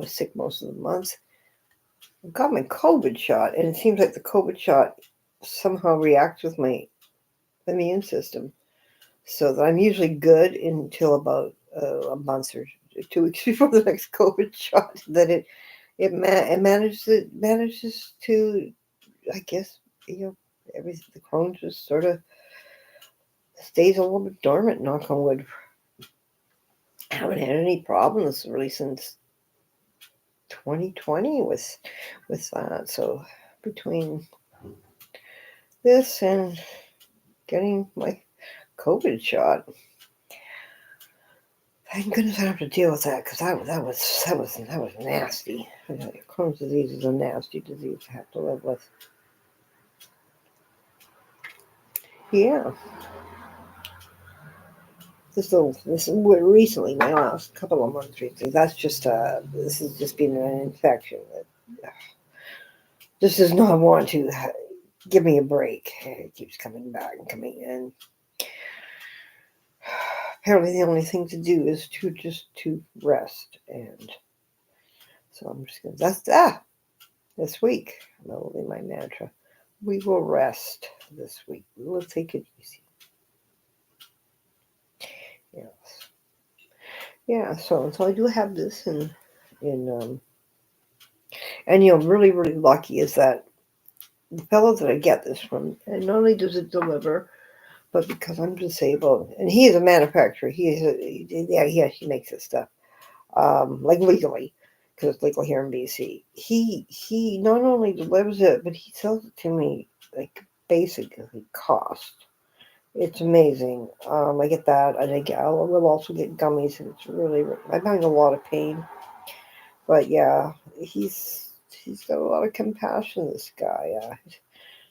[SPEAKER 1] sick most of the month. I got my COVID shot, and it seems like the COVID shot somehow reacts with my immune system, so that I'm usually good until about a month or 2 weeks before the next COVID shot. That it manages to, I guess, everything, the Crohn's just sort of stays a little bit dormant. Knock on wood. I haven't had any problems really since 2020 with that. So between this and getting my COVID shot, thank goodness I don't have to deal with that, because that was nasty. Crohn's disease is a nasty disease to have to live with. Yeah, this recently, my last couple of months recently. This has just been an infection that just does not want to give me a break. It keeps coming back and coming in. Apparently, the only thing to do is to rest, and so I'm just gonna. This week. That will be my mantra. We will rest this week. We will take it easy. Yes. Yeah. So I do have this and really really lucky is that the fellow that I get this from, and not only does it deliver, but because I'm disabled, and he is a manufacturer. He actually makes this stuff, like legally, because it's legal here in BC. He not only delivers it, but he sells it to me like basically cost. It's amazing. I get that, and I will also get gummies, and it's really I'm having a lot of pain. But yeah, he's got a lot of compassion. This guy,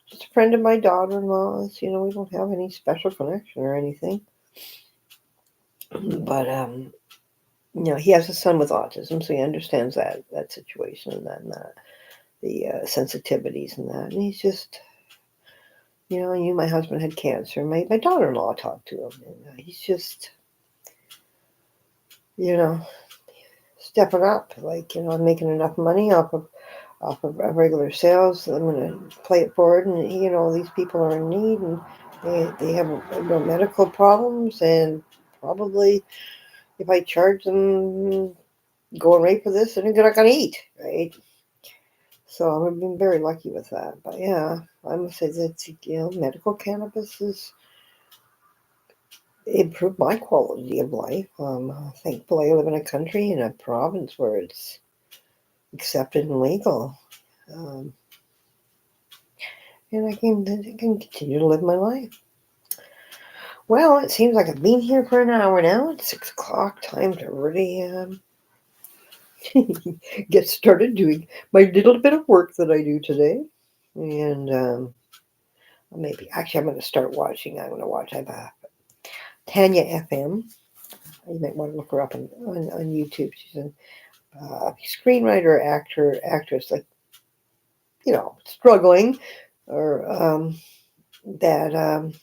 [SPEAKER 1] just a friend of my daughter-in-law's. We don't have any special connection or anything, but he has a son with autism, so he understands that situation and that the sensitivities and that. And he's just, I knew my husband had cancer. My daughter-in-law talked to him, and he's just, stepping up. Like, I'm making enough money off of regular sales. I'm going to play it forward, and these people are in need, and they have medical problems, and probably if I charge them going rate for this, they're not going to eat, right? So I've been very lucky with that. But yeah, I must say that medical cannabis has improved my quality of life. Thankfully, I live in a country, in a province where it's accepted and legal, and I can continue to live my life. Well, it seems like I've been here for an hour now. It's 6 o'clock. Time to really get started doing my little bit of work that I do today. And maybe, actually, I'm going to start watching. I'm going to watch Tanya FM. You might want to look her up on YouTube. She's a screenwriter, actress. Like, struggling, or that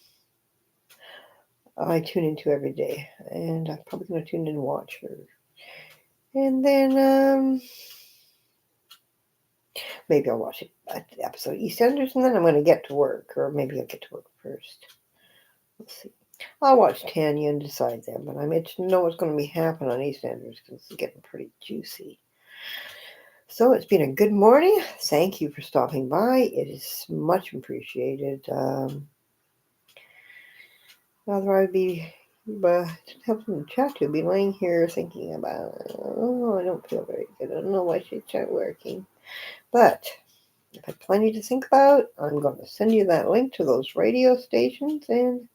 [SPEAKER 1] I tune into every day, and I'm probably going to tune in and watch her. And then maybe I'll watch the episode of EastEnders, and then I'm going to get to work, or maybe I'll get to work first. Let's see. I'll watch Tanya and decide then, but I'm itching to know what's going to be happening on EastEnders because it's getting pretty juicy. So it's been a good morning. Thank you for stopping by. It is much appreciated. Otherwise, I'd be didn't have someone to chat to. I'd be laying here thinking about, oh, I don't feel very good. I don't know why she's not working. But if I have plenty to think about, I'm going to send you that link to those radio stations, and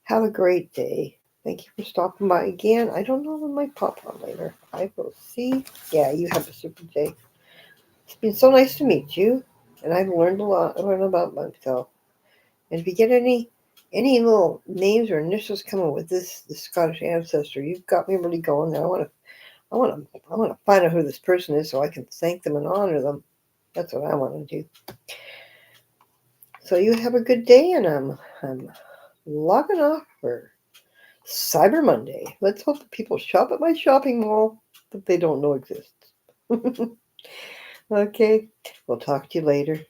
[SPEAKER 1] have a great day. Thank you for stopping by again. I don't know if I might pop on later. I will see. Yeah, you have a super day. It's been so nice to meet you, and I've learned a lot about myself. And if you get any little names or initials coming with this Scottish ancestor, you've got me really going. I want to find out who this person is so I can thank them and honor them. That's what I want to do. So you have a good day, and I'm logging off for Cyber Monday. Let's hope that people shop at my shopping mall that they don't know exists. Okay, we'll talk to you later.